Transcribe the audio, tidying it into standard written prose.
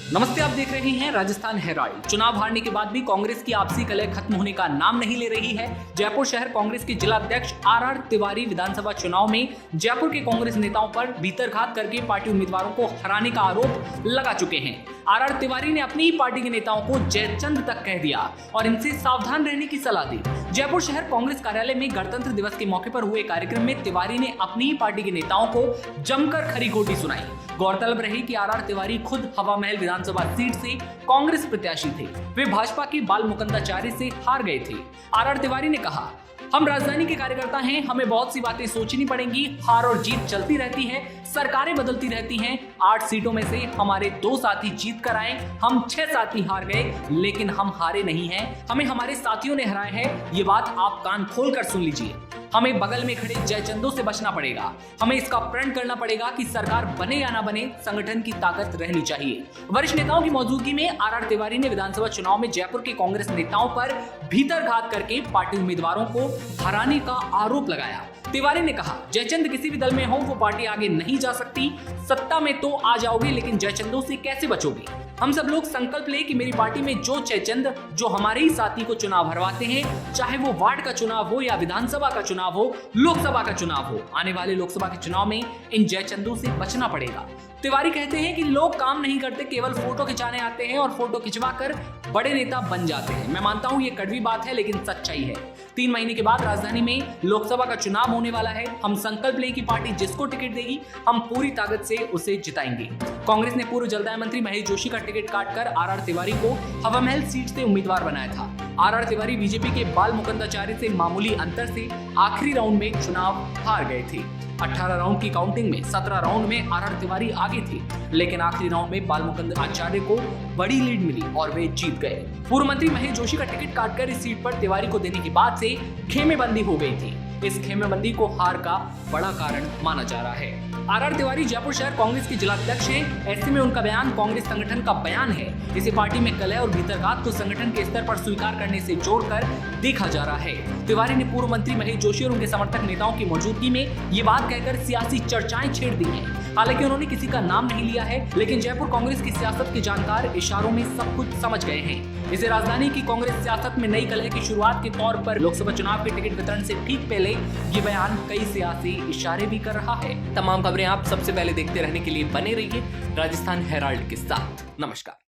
नमस्ते, आप देख रहे हैं राजस्थान हेराल्ड। चुनाव हारने के बाद भी कांग्रेस की आपसी कलह खत्म होने का नाम नहीं ले रही है। जयपुर शहर कांग्रेस के जिला अध्यक्ष आर तिवारी विधानसभा चुनाव में जयपुर के कांग्रेस नेताओं पर भीतरघात करके पार्टी उम्मीदवारों को हराने का आरोप लगा चुके हैं। आर तिवारी ने अपनी ही पार्टी के नेताओं को जयचंद तक कह दिया और इनसे सावधान रहने की सलाह दी। जयपुर शहर कांग्रेस कार्यालय में गणतंत्र दिवस के मौके पर हुए कार्यक्रम में तिवारी ने अपनी ही पार्टी के नेताओं को जमकर खरी खोटी सुनाई। गौरतलब रही कि आर तिवारी खुद हवा महल विधानसभा सीट से कांग्रेस प्रत्याशी थे। वे भाजपा के बाल मुकुंदाचार्य से हार गए थे। आर तिवारी ने कहा, हम राजधानी के कार्यकर्ता हैं, हमें बहुत सी बातें सोचनी पड़ेंगी। हार और जीत चलती रहती है, सरकारें बदलती रहती हैं। 8 सीटों में से हमारे 2 साथी जीत कर आए, हम 6 साथी हार गए, लेकिन हम हारे नहीं हैं। हमें हमारे साथियों ने हराए हैं। ये बात आप कान खोलकर सुन लीजिए। हमें बगल में खड़े जयचंदों से बचना पड़ेगा। हमें इसका प्रण करना पड़ेगा कि सरकार बने या ना बने, संगठन की ताकत रहनी चाहिए। वरिष्ठ नेताओं की मौजूदगी में आर तिवारी ने विधानसभा चुनाव में जयपुर के कांग्रेस नेताओं पर भीतरघात करके पार्टी उम्मीदवारों को हराने का आरोप लगाया। तिवारी ने कहा, जयचंद किसी भी दल में हो वो पार्टी आगे नहीं जा सकती। सत्ता में तो आ जाओगे, लेकिन जयचंदों से कैसे बचोगे? हम सब लोग संकल्प ले कि मेरी पार्टी में जो जयचंद जो हमारे ही साथी को चुनाव हरवाते हैं, चाहे वो वार्ड का चुनाव हो या विधानसभा का चुनाव हो, लोकसभा का चुनाव हो, आने वाले लोकसभा के चुनाव में इन जयचंदों से बचना पड़ेगा। तिवारी कहते हैं कि लोग काम नहीं करते, केवल फोटो खिंचाने आते हैं और फोटो खिंचवाकर बड़े नेता बन जाते हैं। मैं मानता हूं ये कड़वी बात है, लेकिन सच्चाई है। 3 महीने के बाद राजधानी में लोकसभा का चुनाव होने वाला है। हम संकल्प लें कि पार्टी जिसको टिकट देगी, हम पूरी ताकत से उसे जिताएंगे। कांग्रेस ने पूर्व जलदाय मंत्री महेश जोशी का टिकट काटकर आर तिवारी को हवा महल सीट से उम्मीदवार बनाया था। आर तिवारी बीजेपी के बाल मुकुंदाचार्य से मामूली अंतर से आखिरी राउंड में चुनाव हार गए थे। 18 राउंड की काउंटिंग में 17 राउंड में आर तिवारी आगे थे, लेकिन आखिरी राउंड में बाल मुकुंदाचार्य को बड़ी लीड मिली और वे जीत गए। पूर्व मंत्री महेश जोशी का टिकट काटकर इस सीट पर तिवारी को देने के बाद से खेमेबंदी हो गई थी। इस खेमेबंदी को हार का बड़ा कारण माना जा रहा है। आर तिवारी जयपुर शहर कांग्रेस के जिला अध्यक्ष हैं। ऐसे में उनका बयान कांग्रेस संगठन का बयान है। इसे पार्टी में कलह और भीतरघात को संगठन के स्तर पर स्वीकार करने से जोड़कर देखा जा रहा है। तिवारी ने पूर्व मंत्री महेश जोशी और उनके समर्थक नेताओं की मौजूदगी में ये बात कहकर सियासी चर्चाएं छेड़ दी हैं। हालांकि उन्होंने किसी का नाम नहीं लिया है, लेकिन जयपुर कांग्रेस की सियासत के जानकार इशारों में सब कुछ समझ गए हैं। इसे राजधानी की कांग्रेस सियासत में नई कलह की शुरुआत के तौर पर लोकसभा चुनाव के टिकट वितरण से ठीक पहले ये बयान कई सियासी इशारे भी कर रहा है। तमाम खबरें आप सबसे पहले देखते रहने के लिए बने रहिए राजस्थान हेराल्ड के साथ। नमस्कार।